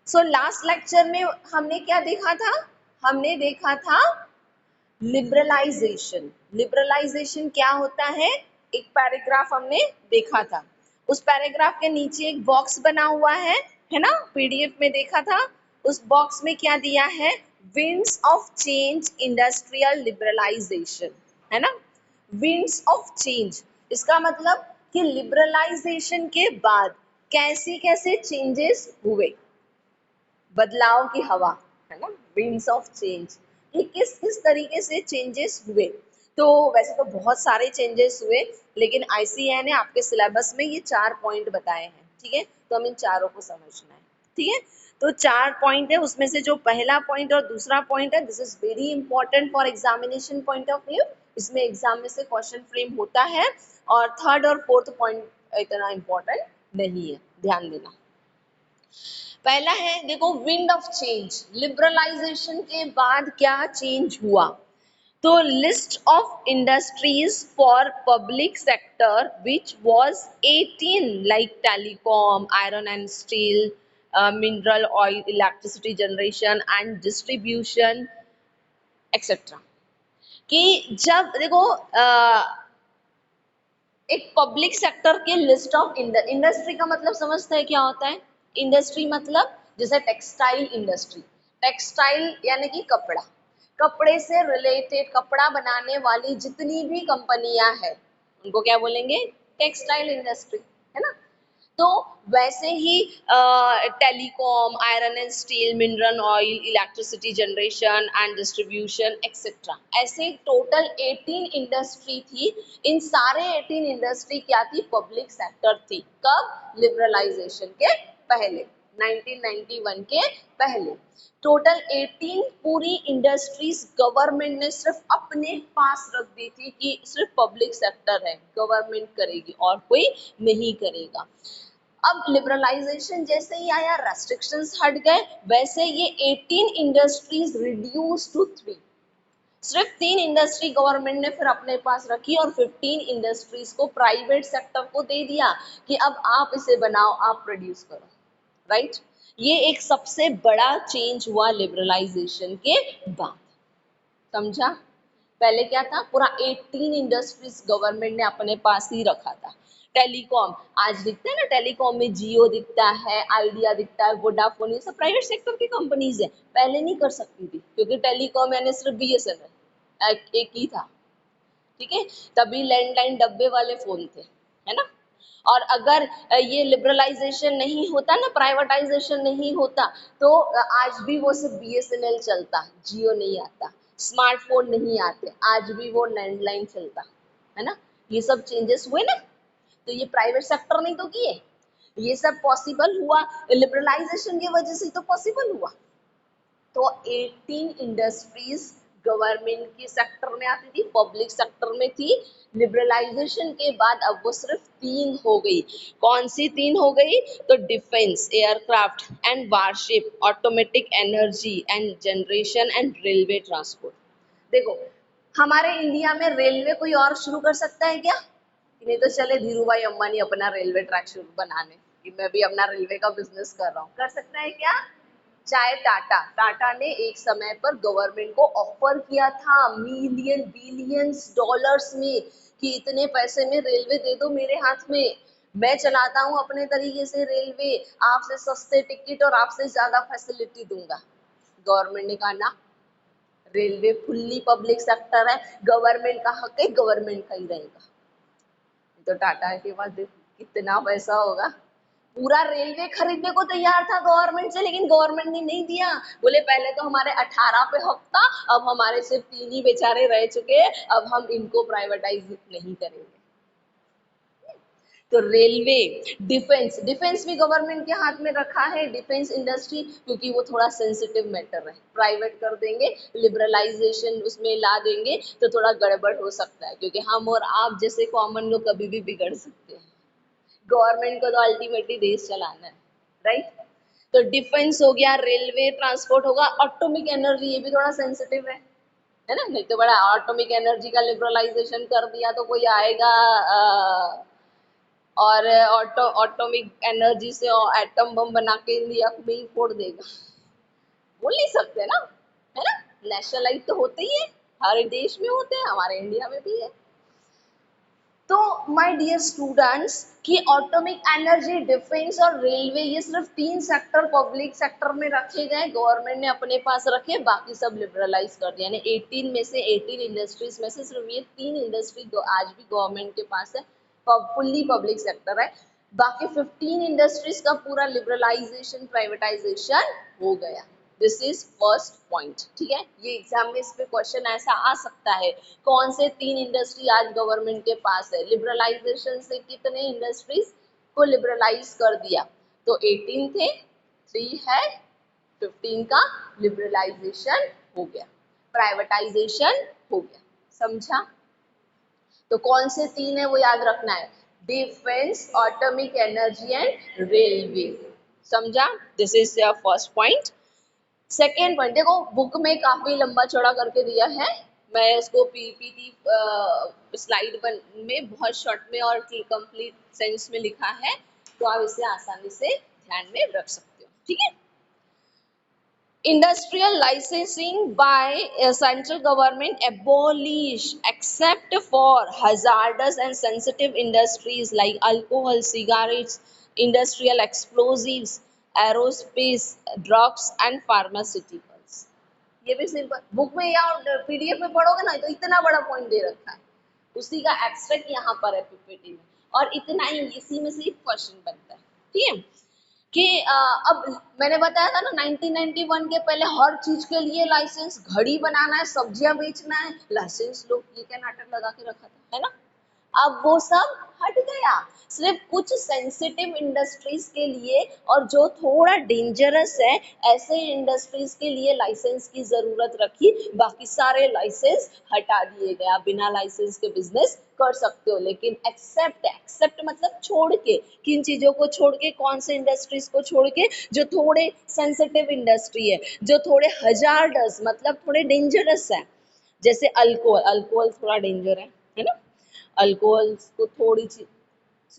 So last lecture में हमने क्या देखा था? हमने देखा था लिबरलाइजेशन। लिबरलाइजेशन क्या होता है? एक पैराग्राफ हमने देखा था, उस पैराग्राफ के नीचे एक बॉक्स बना हुआ है ना, पीडीएफ में देखा था। उस बॉक्स में क्या दिया है? Winds of change, industrial liberalisation, है ना। विंड्स ऑफ चेंज, इसका मतलब कि लिबरलाइजेशन के बाद कैसे कैसे चेंजेस हुए, बदलाव की हवा, है ना, विंड्स ऑफ चेंज, कि किस किस तरीके से चेंजेस हुए। तो वैसे तो बहुत सारे चेंजेस हुए, लेकिन आईसीएआई ने आपके सिलेबस में ये 4 पॉइंट बताए हैं, ठीक है। तो हम इन चारों को समझना है, ठीक है। तो 4 पॉइंट है, उसमें से जो पहला पॉइंट और दूसरा पॉइंट है, this is very important for examination point of view. इसमें एग्जाम में से क्वेश्चन फ्रेम होता है, और थर्ड और फोर्थ पॉइंट इतना इंपॉर्टेंट नहीं है, ध्यान देना। पहला है, देखो, विंड ऑफ चेंज। लिबरलाइजेशन के बाद क्या चेंज हुआ? तो list of industries for public sector which was 18, like telecom, iron and steel, mineral oil, electricity generation and distribution etcetera. कि जब देखो एक पब्लिक सेक्टर के लिस्ट ऑफ इंडस्ट्री का मतलब समझते हैं क्या होता है? इंडस्ट्री मतलब जैसे टेक्सटाइल इंडस्ट्री, टेक्सटाइल यानी कि कपड़ा, कपड़े से रिलेटेड, कपड़ा बनाने वाली जितनी भी कंपनियां हैं उनको क्या बोलेंगे? टेक्सटाइल इंडस्ट्री, है ना। तो वैसे ही telecom, iron and steel, mineral oil, electricity generation and distribution etcetera, ऐसे टोटल 18 इंडस्ट्री थी। इन सारे 18 इंडस्ट्री क्या थी? पब्लिक सेक्टर थी। कब? लिबरलाइजेशन के पहले, 1991 के पहले। टोटल 18 पूरी इंडस्ट्रीज गवर्नमेंट ने सिर्फ अपने पास रख दी थी कि सिर्फ पब्लिक सेक्टर है, गवर्नमेंट करेगी और कोई नहीं करेगा। अब लिबरलाइजेशन जैसे ही आया, रेस्ट्रिक्शंस हट गए, वैसे ये 18 इंडस्ट्रीज रिड्यूस टू 3। सिर्फ 3 इंडस्ट्री गवर्नमेंट ने फिर अपने पास रखी और 15 इंडस्ट्रीज को प्राइवेट सेक्टर को दे दिया कि अब आप इसे बनाओ, आप प्रोड्यूस करो, राइट। ये एक सबसे बड़ा चेंज हुआ लिबरलाइजेशन के बाद, समझा। पहले क्या था? पूरा 18 इंडस्ट्रीज गवर्नमेंट ने अपने पास ही रखा था। टेलीकॉम आज दिखता है ना, टेलीकॉम में जियो दिखता है, आइडिया दिखता है, वोडाफोन, ये सब प्राइवेट सेक्टर की कंपनीज है। पहले नहीं कर सकती थी क्योंकि टेलीकॉम यानी सिर्फ बीएसएनएल एक ही था, ठीक है। तभी लैंडलाइन डब्बे वाले फोन थे, है ना। और अगर ये लिबरलाइजेशन नहीं होता ना, प्राइवेटाइजेशन नहीं होता, तो आज भी वो सिर्फ बीएसएनएल चलता, जियो नहीं आता, स्मार्टफोन नहीं आते, आज भी वो लैंडलाइन चलता, है ना। ये सब चेंजेस हुए ना, तो ये प्राइवेट सेक्टर नहीं तो किए, ये सब पॉसिबल हुआ लिबरलाइजेशन की वजह से, तो पॉसिबल हुआ। तो 18 इंडस्ट्रीज गवर्नमेंट की सेक्टर में आती थी, पब्लिक सेक्टर में थी। लिबरलाइजेशन के बाद अब वो सिर्फ 3 हो गई। कौन सी 3 हो गई? तो defence, aircraft and warship, automatic energy and generation and railway transport. देखो, हमारे इंडिया में रेलवे कोई और शुरू कर सकता है क्या? नहीं तो चले धीरू भाई अंबानी अपना रेलवे ट्रैक शुरू बनाने कि मैं भी अपना रेलवे का बिजनेस कर रहा हूँ, कर सकता है क्या? चाहे टाटा ने एक समय पर गवर्नमेंट को ऑफर किया था मिलियन बिलियंस डॉलर्स में कि इतने पैसे में रेलवे दे दो मेरे हाथ में, मैं चलाता हूँ अपने तरीके से रेलवे, आपसे सस्ते टिकट और आपसे ज्यादा फैसिलिटी दूंगा। गवर्नमेंट ने कहा ना, रेलवे फुल्ली पब्लिक सेक्टर है, गवर्नमेंट का हक है, गवर्नमेंट का ही रहेगा। तो टाटा के पास कितना पैसा होगा, पूरा रेलवे खरीदने को तैयार था गवर्नमेंट से, लेकिन गवर्नमेंट ने नहीं दिया। बोले पहले तो हमारे 18 पे हक था, अब हमारे सिर्फ 3 ही बेचारे रह चुके हैं, अब हम इनको प्राइवेटाइज नहीं करेंगे। तो रेलवे, डिफेंस, डिफेंस भी गवर्नमेंट के हाथ में रखा है, डिफेंस इंडस्ट्री, क्योंकि वो थोड़ा सेंसिटिव मैटर है, प्राइवेट कर देंगे, लिबरलाइजेशन उसमें ला देंगे तो थोड़ा गड़बड़ हो सकता है, क्योंकि हम और आप जैसे कॉमन लोग कभी भी बिगड़ सकते हैं। गवर्नमेंट को तो अल्टीमेटली देश चलाना है, राइट। तो डिफेंस हो गया, रेलवे ट्रांसपोर्ट होगा, ऑटोमिक एनर्जी, ये भी थोड़ा सेंसिटिव है ना। नहीं तो बड़ा ऑटोमिक एनर्जी का लिबरलाइजेशन कर दिया तो कोई आएगा और ऑटोमिक एनर्जी से एटम बम बना के इंडिया को भी फोड़ देगा, बोल नहीं सकते ना, है ना। नेशनलाइज तो होते ही है, हर देश में होते हैं, हमारे इंडिया में भी है। तो माय डियर स्टूडेंट्स कि ऑटोमिक एनर्जी, डिफेंस और रेलवे ये सिर्फ 3 सेक्टर पब्लिक सेक्टर में रखे गए, गवर्नमेंट ने अपने पास रखे, बाकी सब लिबरलाइज कर दिया। यानी 18 में से 18 इंडस्ट्रीज में से सिर्फ ये 3 इंडस्ट्री आज भी गवर्नमेंट के पास है, फुल्ली पब्लिक सेक्टर है। बाकी 15 इंडस्ट्रीज का पूरा लिबरलाइजेशन, प्राइवेटाइजेशन हो गया। दिस इज फर्स्ट पॉइंट, ठीक है। ये एग्जाम में इस पे क्वेश्चन ऐसा आ सकता है, कौन से 3 इंडस्ट्री आज गवर्नमेंट के पास है, लिबरलाइजेशन से कितने इंडस्ट्रीज को लिबरलाइज कर दिया, तो 18 थे, 3 है, 15 का लिबरलाइजेशन हो गया, प्राइवेटाइजेशन हो गया, समझा। तो कौन से 3 है वो याद रखना है, defence, atomic energy and railway, समझा। This is your first point. Second point देखो, बुक में काफी लंबा चौड़ा करके दिया है, मैं उसको पीपीटी स्लाइड में बहुत शॉर्ट में और कंप्लीट सेंस में लिखा है, तो आप इसे आसानी से ध्यान में रख सकते हो, ठीक है। Industrial licensing by central government abolished except for hazardous and sensitive industries like alcohol, cigarettes, industrial explosives, aerospace, drugs and pharmaceuticals। ये भी सिंपल बुक में या पीडीएफ में पढ़ोगे ना तो इतना बड़ा पॉइंट दे रखा है, उसी का एब्स्ट्रैक्ट यहाँ पर है पीपीटी में, और इतना ही इसी में से क्वेश्चन बनता है, ठीक है। कि अब मैंने बताया था ना 1991 के पहले हर चीज के लिए लाइसेंस, घड़ी बनाना है, सब्जियां बेचना है, लाइसेंस लो, ये क्या नाटक लगा के रखा था, है ना। अब वो सब हट गया, सिर्फ कुछ सेंसिटिव इंडस्ट्रीज के लिए और जो थोड़ा डेंजरस है ऐसे इंडस्ट्रीज के लिए लाइसेंस की जरूरत रखी, बाकी सारे लाइसेंस हटा दिए गए, आप बिना लाइसेंस के बिजनेस कर सकते हो, लेकिन एक्सेप्ट मतलब छोड़ के, किन चीजों को छोड़ के, कौन से इंडस्ट्रीज को छोड़ के, जो थोड़े सेंसिटिव इंडस्ट्री है, जो थोड़े हजार्डस मतलब थोड़े डेंजरस है, जैसे अल्कोहल थोड़ा डेंजर है ना, अल्कोहल को थोड़ी सी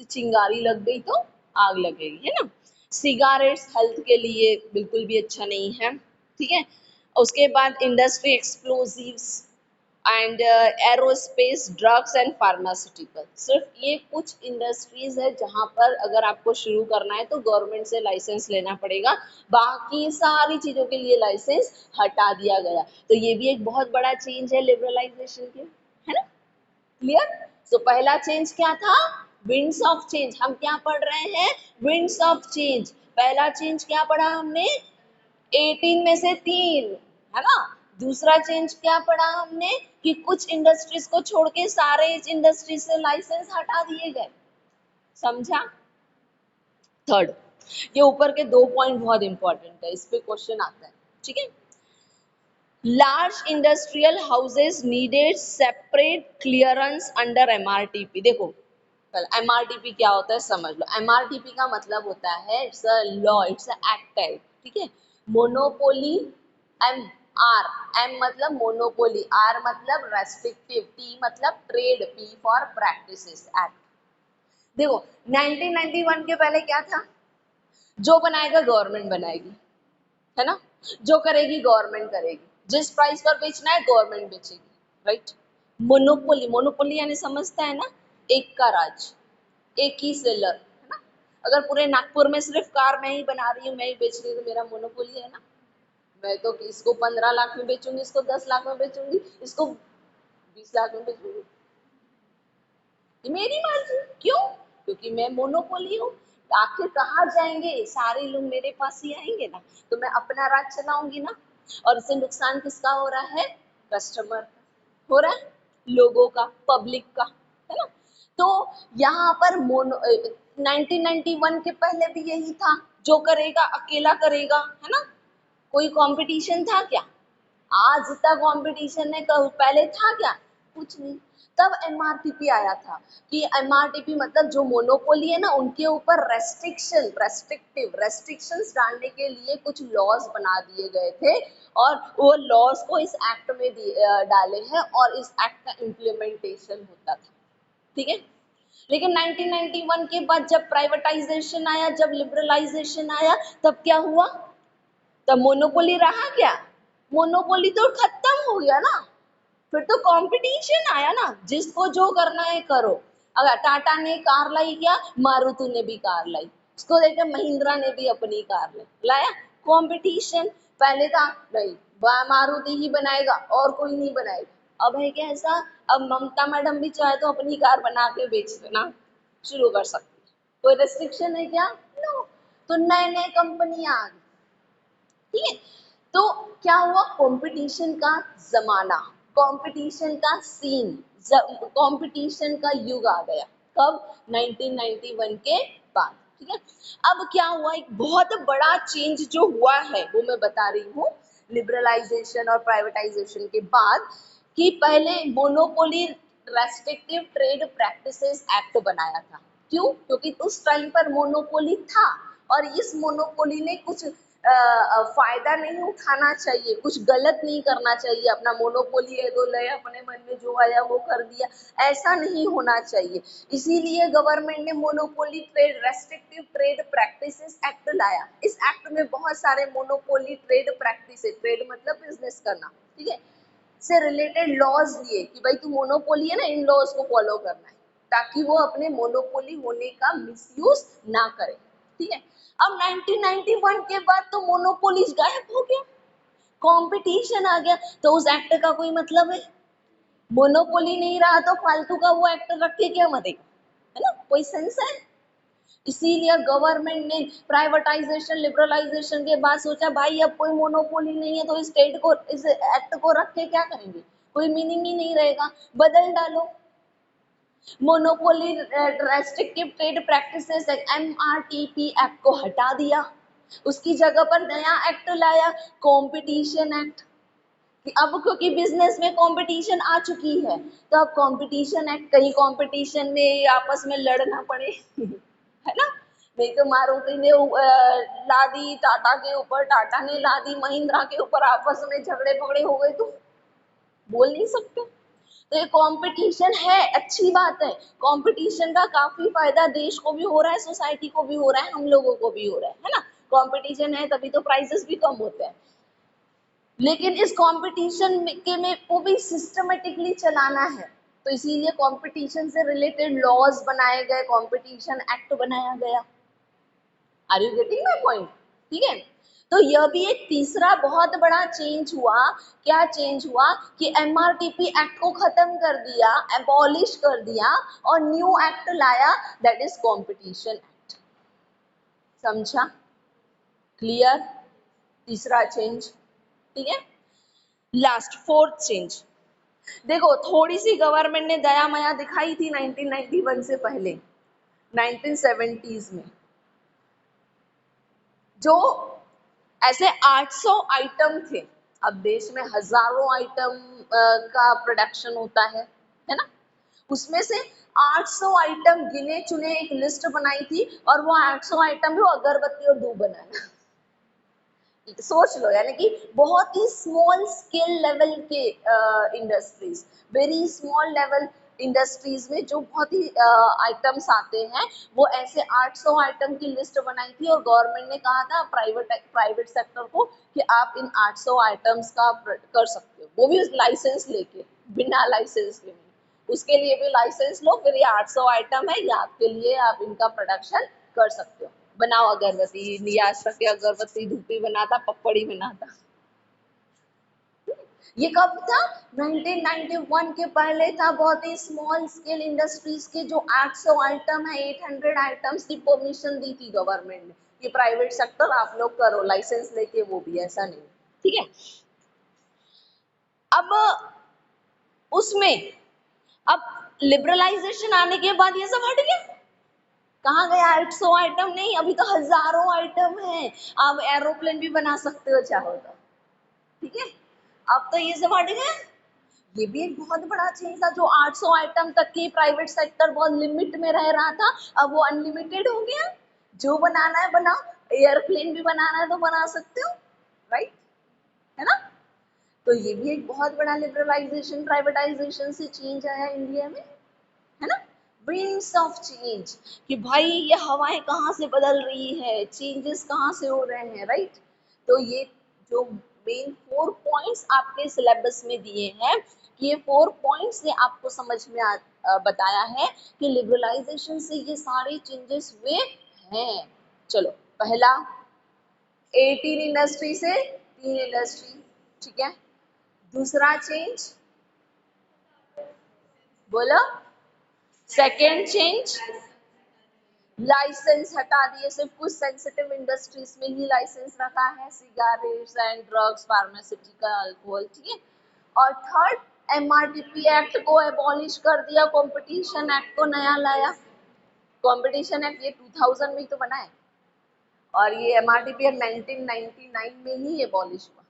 चिंगारी लग गई तो आग लगेगी, है ना। सिगारेट्स हेल्थ के लिए बिल्कुल भी अच्छा नहीं है, ठीक है। उसके बाद industry explosives and aerospace, drugs and pharmaceutical, सिर्फ ये कुछ इंडस्ट्रीज है जहां पर अगर आपको शुरू करना है तो गवर्नमेंट से लाइसेंस लेना पड़ेगा, बाकी सारी चीजों के लिए लाइसेंस हटा दिया गया। तो ये भी एक बहुत बड़ा चेंज है लिबरलाइजेशन के, है ना, क्लियर। तो पहला चेंज क्या था, विंड्स ऑफ चेंज, हम क्या पढ़ रहे हैं, विंड्स ऑफ चेंज। पहला चेंज क्या पढ़ा हमने, 18 में से 3, है ना। दूसरा चेंज क्या पढ़ा हमने कि कुछ इंडस्ट्रीज को छोड़ के सारे इंडस्ट्रीज से लाइसेंस हटा दिए गए, समझा। थर्ड, ये ऊपर के 2 पॉइंट बहुत इंपॉर्टेंट है, इस पे क्वेश्चन आता है, ठीक है। Large industrial houses needed separate clearance under MRTP. देखो एमआरटीपी क्या होता है समझ लो, एमआरटीपी का मतलब होता है it's a law, it's a act type, ठीक है। मोनोपोली, एम आर, एम मतलब मोनोपोली, आर मतलब रेस्ट्रिक्टिव, टी मतलब trade, P for practices act. देखो 1991 के पहले क्या था, जो बनाएगा गवर्नमेंट बनाएगी, है ना, जो करेगी गवर्नमेंट करेगी, जिस प्राइस पर बेचना है गवर्नमेंट बेचेगी, राइट। मोनोपोली, मोनोपोली यानी समझता है ना, एक का राज, एक ही सेलर, है ना। अगर पूरे नागपुर में सिर्फ कार मैं ही बना रही हूँ, मैं ही बेच रही हूँ, तो मेरा मोनोपोली है ना, मैं तो इसको 15 लाख में बेचूंगी, इसको 10 लाख में बेचूंगी, इसको 20 लाख में बेचूंगी, ये मेरी मर्जी, क्यों, क्योंकि मैं मोनोपोली हूँ। आखिर कहाँ जाएंगे, सारे लोग मेरे पास ही आएंगे ना, तो मैं अपना राज चलाऊंगी ना, और इससे नुकसान किसका हो रहा है, कस्टमर का हो रहा है, लोगों का, पब्लिक का, है ना। तो यहाँ पर 1991 के पहले भी यही था, जो करेगा अकेला करेगा, है ना, कोई कंपटीशन था क्या, आज तक कंपटीशन है, पहले था क्या, कुछ नहीं। तब एमआरटीपी आया था कि एमआरटीपी मतलब जो मोनोपोली है ना उनके ऊपर रेस्ट्रिक्शंस डालने के लिए कुछ लॉज बना दिए गए थे, और वो लॉज को इस एक्ट में डाले हैं और इस एक्ट का इम्प्लीमेंटेशन होता था, ठीक है। लेकिन 1991 के बाद जब प्राइवेटाइजेशन आया, जब लिबरलाइजेशन आया, तब क्या हुआ? तब मोनोपोली रहा क्या? मोनोपोली तो खत्म हो गया ना। फिर तो कंपटीशन आया ना, जिसको जो करना है करो। अगर टाटा ने कार लाई क्या, मारुति ने भी कार लाई, उसको देखकर महिंद्रा ने भी अपनी कार लाया। कंपटीशन पहले था नहीं, मारुति ही बनाएगा और कोई नहीं बनाएगा। अब है क्या ऐसा? अब ममता मैडम भी चाहे तो अपनी कार बना के बेच देना शुरू कर सकती है। कोई रेस्ट्रिक्शन है क्या? नो। तो नए नए कंपनियां आ गई, ठीक है। तो क्या हुआ? कंपटीशन का जमाना, कंपटीशन का सीन, कंपटीशन का युग आ गया। कब? 1991 के बाद, ठीक है। अब क्या हुआ? एक बहुत बड़ा चेंज जो हुआ है वो मैं बता रही हूँ लिबरलाइजेशन और प्राइवेटाइजेशन के बाद, कि पहले monopoly restrictive trade practices act बनाया था। क्यों? क्योंकि उस टाइम पर मोनोपोली था और इस मोनोपोली ने कुछ फायदा नहीं उठाना चाहिए, कुछ गलत नहीं करना चाहिए। अपना मोनोपोली है तो ले, अपने मन में जो आया वो कर दिया, ऐसा नहीं होना चाहिए। इसीलिए गवर्नमेंट ने monopoly trade restrictive trade practices act लाया। इस एक्ट में बहुत सारे मोनोपोली ट्रेड प्रैक्टिसेस, ट्रेड मतलब बिजनेस करना, ठीक है, से रिलेटेड लॉज लिए कि भाई तू मोनोपोली है ना, इन लॉज को फॉलो करना है, ताकि वो अपने मोनोपोली होने का मिसयूज ना करे, ठीक है। अब 1991 के बाद तो मोनोपोली गायब हो गया, कंपटीशन आ गया, तो उस एक्ट का कोई मतलब है? मोनोपोली नहीं रहा तो फालतू का वो एक्ट रख के क्या मरेगा, है ना? कोई सेंस है? इसीलिए गवर्नमेंट ने प्राइवेटाइजेशन लिबरलाइजेशन के बाद सोचा भाई अब कोई मोनोपोली नहीं है तो स्टेट को, इस एक्ट को रख के क्या करेंगे, कोई मीनिंग ही नहीं रहेगा, बदल डालो। Monopoly restrictive trade practices MRTP act को हटा दिया, उसकी जगह पर नया एक्ट लाया, कंपटीशन एक्ट। अब क्योंकि बिजनेस में कंपटीशन आ चुकी है तो अब कंपटीशन एक्ट, कहीं कंपटीशन में आपस में लड़ना पड़े है ना? नहीं तो मारुति ने ला दी टाटा के ऊपर, टाटा ने ला दी महिंद्रा के ऊपर, आपस में झगड़े पगड़े हो गए तो बोल नहीं सकते। तो ये कंपटीशन है, अच्छी बात है। कंपटीशन का काफी फायदा देश को भी हो रहा है, सोसाइटी को भी हो रहा है, हम लोगों को भी हो रहा है ना? कंपटीशन है तभी तो प्राइसेस भी कम होते हैं। लेकिन इस कंपटीशन में को भी सिस्टमेटिकली चलाना है, तो इसीलिए कंपटीशन से रिलेटेड लॉज बनाए गए, कंपटीशन एक्ट बनाया गया। Are you getting my point? ठीक है। तो यह भी एक तीसरा बहुत बड़ा चेंज हुआ। क्या चेंज हुआ? कि एमआरटीपी एक्ट को खत्म कर दिया, एबॉलिश कर दिया और न्यू एक्ट लाया, दैट इज कंपटीशन एक्ट। समझा? क्लियर? तीसरा चेंज, ठीक है। लास्ट फोर्थ चेंज, देखो थोड़ी सी गवर्नमेंट ने दया माया दिखाई थी 1991 से पहले, 1970s में, जो ऐसे 800 आइटम थे। अब देश में हजारों आइटम का प्रोडक्शन होता है ना? उसमें से 800 आइटम गिने चुने एक लिस्ट बनाई थी और वो 800 आइटम भी अगरबत्ती और धूप बनाना। सोच लो, यानी कि बहुत ही स्मॉल स्केल लेवल के industries, very small level industries में जो बहुत ही आइटम्स आते हैं, वो ऐसे 800 आइटम की लिस्ट बनाई थी और गवर्नमेंट ने कहा था प्राइवेट सेक्टर को कि आप इन 800 आइटम्स का कर सकते हो, वो भी लाइसेंस लेके, बिना लाइसेंस के। उसके लिए भी लाइसेंस लो, फिर ये 800 आइटम है, ये आपके लिए, आप इनका प्रोडक्शन कर सकते हो। बनाओ अगरबत्ती, नियाज तक के अगरबत्ती, धूपी बनाता, पपड़ी बनाता। ये कब था? 1991 के पहले था। बहुत ही स्मॉल स्केल इंडस्ट्रीज के जो 800 आइटम है, 800 आइटम्स की परमिशन दी थी गवर्नमेंट ने कि प्राइवेट सेक्टर आप लोग करो, लाइसेंस लेके, वो भी ऐसा नहीं, ठीक है। अब उसमें, अब लिबरलाइजेशन आने के बाद ये सब हट गया। कहाँ गया? 800 आइटम नहीं, अभी तो हजारों आइटम है। आप एरोप्लेन भी बना सकते हो चाहो तो, ठीक है। अब तो ये सब हट गया। ये भी एक बहुत बड़ा चेंज था। जो 800 आइटम तक की प्राइवेट सेक्टर बहुत लिमिट में रह रहा था, अब वो अनलिमिटेड हो गया। जो बनाना है बनाओ, एयरप्लेन भी बनाना है तो बना सकते हो, राइट, है ना? तो ये भी एक बहुत बड़ा लिबरलाइजेशन, प्राइवेटाइजेशन से चेंज आया इंडिया में, है ना? winds ऑफ चेंज, कि भाई ये हवाएं कहाँ से बदल रही है, चेंजेस कहाँ से हो रहे हैं, राइट। तो ये जो मेन 4 पॉइंट्स आपके सिलेबस में दिए हैं, कि ये 4 पॉइंट्स से आपको समझ में बताया है कि लिबरलाइजेशन से ये सारे चेंजेस हुए हैं। चलो, पहला 18 इंडस्ट्री से 3 इंडस्ट्री, ठीक है। दूसरा चेंज बोलो, सेकेंड चेंज लाइसेंस हटा दिए, सिर्फ कुछ सेंसिटिव इंडस्ट्रीज में ही लाइसेंस रखा है, cigarettes and drugs, pharmaceutical, alcohol, ठीक है। और थर्ड, एमआरटीपी एक्ट को एबॉलिश कर दिया, कंपटीशन एक्ट को नया लाया। कंपटीशन एक्ट ये 2000 में ही तो बना है, और ये एमआरटीपी एक्ट 1999 में ही एबॉलिश हुआ,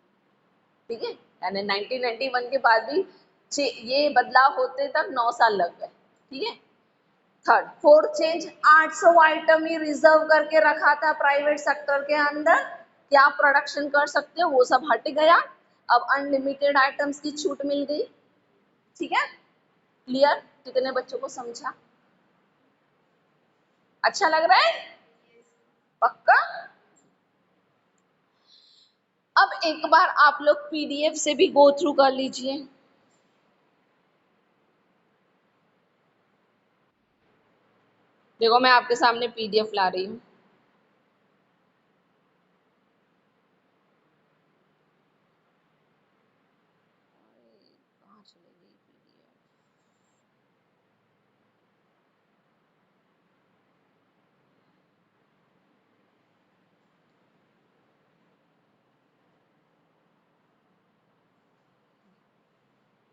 ठीक है। यानी 1991 के बाद भी ये बदलाव होते तक 9 साल लग गए, ठीक है। थर्ड, फोर्थ चेंज, 800 आइटम ही रिजर्व करके रखा था प्राइवेट सेक्टर के अंदर, क्या प्रोडक्शन कर सकते हो वो सब हट गया, अब अनलिमिटेड आइटम्स की छूट मिल गई, ठीक है। क्लियर? कितने बच्चों को समझा? अच्छा लग रहा है? पक्का? अब एक बार आप लोग पीडीएफ से भी गो थ्रू कर लीजिए। देखो, मैं आपके सामने पीडीएफ ला रही हूँ। कहाँ चली गई PDF?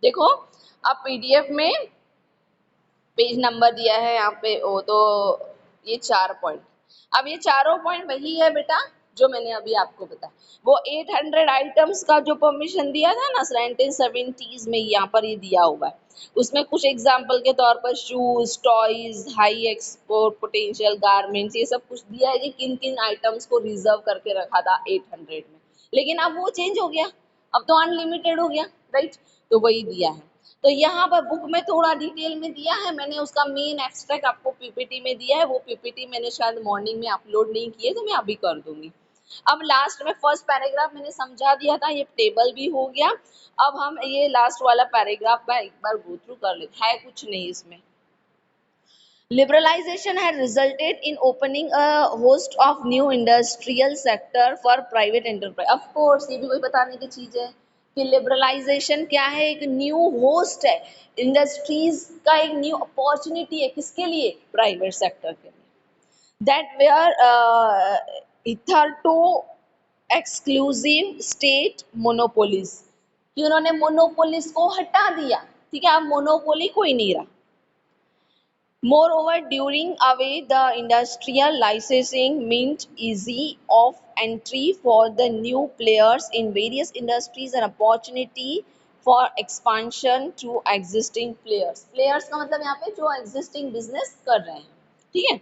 देखो, अब पीडीएफ में पेज नंबर दिया है यहाँ पे, वो तो ये 4 पॉइंट। अब ये चारों पॉइंट वही है बेटा जो मैंने अभी आपको बताया। वो 800 आइटम्स का जो परमिशन दिया था ना 1970s में, यहाँ पर ये दिया हुआ है। उसमें कुछ एग्जाम्पल के तौर पर shoes, toys, high export potential garments, ये सब कुछ दिया है कि किन किन आइटम्स को रिजर्व करके रखा था 800 में। लेकिन अब वो चेंज हो गया, अब तो अनलिमिटेड हो गया, राइट। तो वही दिया है। तो यहाँ पर बुक में थोड़ा डिटेल में दिया है, मैंने उसका मेन एक्सट्रैक्ट आपको पीपीटी में दिया है। वो पीपीटी मैंने शायद मॉर्निंग में अपलोड नहीं किए, तो मैं अभी कर दूंगी। अब लास्ट में फर्स्ट पैराग्राफ मैंने समझा दिया था, ये टेबल भी हो गया। अब हम ये लास्ट वाला पैराग्राफ में एक बार गो थ्रू कर लेते हैं, कुछ नहीं इसमें। Liberalization had resulted in opening a host of new industrial sector for private enterprise. Of course, ये भी कोई बताने की चीज है कि लिबरलाइजेशन क्या है, एक न्यू होस्ट है, इंडस्ट्रीज का एक न्यू अपॉर्चुनिटी है, किसके लिए? प्राइवेट सेक्टर के लिए। That were hitherto exclusive state monopolies, कि उन्होंने मोनोपोलिस को हटा दिया, ठीक है। अब मोनोपोली कोई नहीं रहा। Moreover, during away the industrial licensing meant easy of entry for the new players in various industries and opportunity for expansion to existing players. Players का मतलब यहाँ पे जो existing business कर रहे हैं, ठीक है,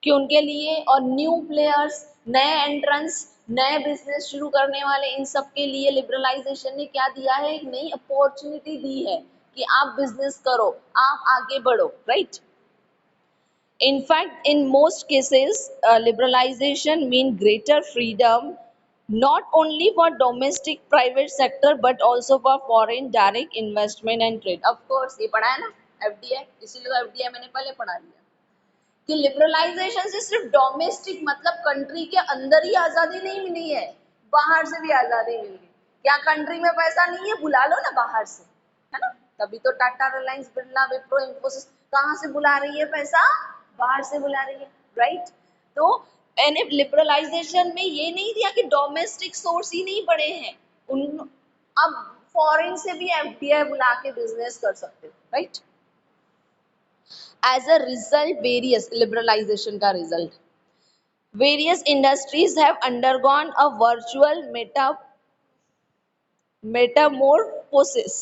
कि उनके लिए, और new players, नए entrants, नए बिजनेस शुरू करने वाले, इन सब के लिए लिबरलाइजेशन ने क्या दिया है? एक नई अपॉर्चुनिटी दी है कि आप बिजनेस करो, आप आगे बढ़ो, right. In fact, in most cases, liberalization means greater freedom not only for domestic private sector but also for foreign direct investment and trade. Of course, ये पढ़ा है ना FDI, इसीलिए तो FDI मैंने पहले पढ़ा लिया कि लिबरलाइजेशन से सिर्फ डोमेस्टिक मतलब कंट्री के अंदर ही आजादी नहीं मिली है, बाहर से भी आजादी मिल गई। क्या कंट्री में पैसा नहीं है? बुला लो ना बाहर से, है ना। तभी तो टाटा, रिलायंस, बिरला, विप्रो, इंफोसिस कहाँ से बुला रही है पैसा? बाहर से बुला रही है, राइट। तो मैंने लिबरलाइजेशन में ये नहीं दिया कि डोमेस्टिक सोर्स ही नहीं बढ़े हैं, उन अब फॉरेन से भी एफडीआई बुला के बिजनेस कर सकते हो, right. As a result, various liberalization का result, various industries have undergone a virtual metamorphosis.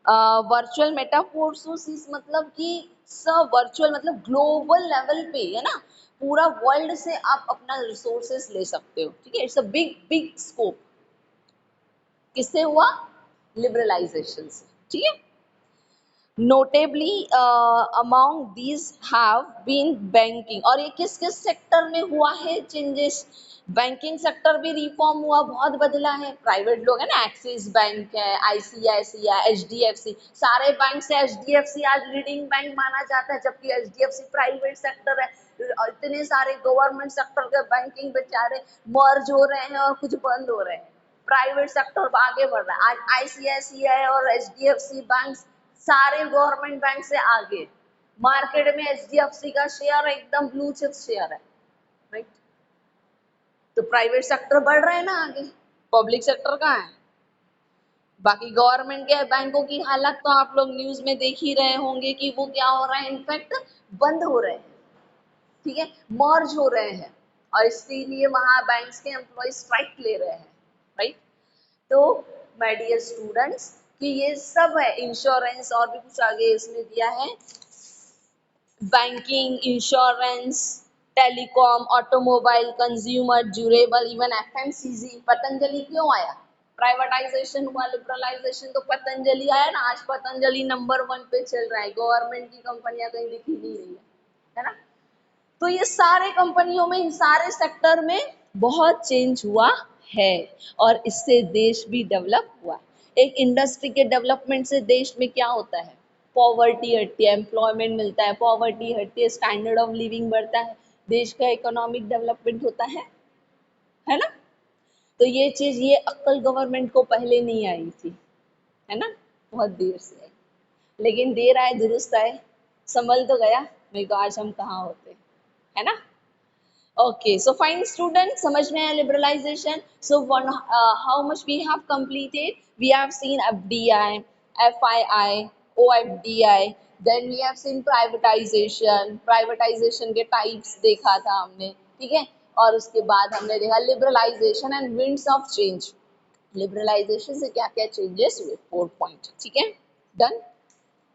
Virtual metamorphosis मतलब कि सब वर्चुअल मतलब ग्लोबल लेवल पे, है ना, पूरा वर्ल्ड से आप अपना रिसोर्सेस ले सकते हो, ठीक है। It's a big big scope. किससे हुआ? लिबरलाइजेशन से, ठीक है। Notably among these have been banking, और ये किस किस सेक्टर में हुआ है चेंजेस? बैंकिंग सेक्टर भी रिफॉर्म हुआ, बहुत बदला है। प्राइवेट लोग है ना, एक्सिस बैंक है, आईसीआईसीआई, एचडीएफसी, सारे बैंक से एचडीएफसी आज लीडिंग बैंक माना जाता है, जबकि एचडीएफसी प्राइवेट सेक्टर है। इतने सारे गवर्नमेंट सेक्टर के बैंकिंग बेचारे मर्ज हो रहे हैं और कुछ बंद हो रहे हैं, प्राइवेट सेक्टर आगे बढ़ रहा है। आज आईसीआईसीआई और एचडीएफसी बैंक सारे गवर्नमेंट बैंक से आगे, मार्केट में एचडीएफसी का शेयर एकदम ब्लू चिप शेयर है, राइट। तो प्राइवेट सेक्टर बढ़ रहा है ना आगे, पब्लिक सेक्टर कहाँ है? बाकी गवर्नमेंट के बैंकों की हालत तो आप लोग न्यूज में देख ही रहे होंगे कि वो क्या हो रहा है, इनफैक्ट बंद हो रहे हैं, ठीक है, मर्ज हो रहे हैं, और इसीलिए वहां बैंक्स के एम्प्लॉय स्ट्राइक ले रहे हैं, राइट। तो माय डियर स्टूडेंट्स कि ये सब है, इंश्योरेंस और भी कुछ आगे इसमें दिया है, banking, insurance, telecom, automobile, consumer durable, even FMCG. Patanjali क्यों आया? प्राइवेटाइजेशन हुआ, लिबरलाइजेशन, तो पतंजलि आया ना। आज पतंजलि नंबर 1 पे चल रहा है, गवर्नमेंट की कंपनियां कहीं दिख ही नहीं रही है ना। तो ये सारे कंपनियों में, इन सारे सेक्टर में बहुत चेंज हुआ है, और इससे देश भी डेवलप हुआ। एक इंडस्ट्री के डेवलपमेंट से देश में क्या होता है? पॉवर्टी हटती है, एम्प्लॉयमेंट मिलता है, पॉवर्टी हटती है, स्टैंडर्ड ऑफ लिविंग बढ़ता है, देश का इकोनॉमिक डेवलपमेंट होता है ना। तो ये चीज, ये अक्ल गवर्नमेंट को पहले नहीं आई थी, है ना, बहुत देर से आई, लेकिन देर आए दुरुस्त आए, संभल तो गया, नहीं तो आज हम कहाँ होते, है ना। Okay, so fine students, समझ में आया liberalization. So one, how much we have completed? We have seen FDI, FII, OFDI. Then we have seen privatization. Privatization के types देखा था हमने, ठीक है। और उसके बाद हमने देखा liberalization and winds of change. Liberalization से क्या क्या changes हुए? 4 point, ठीक है, done.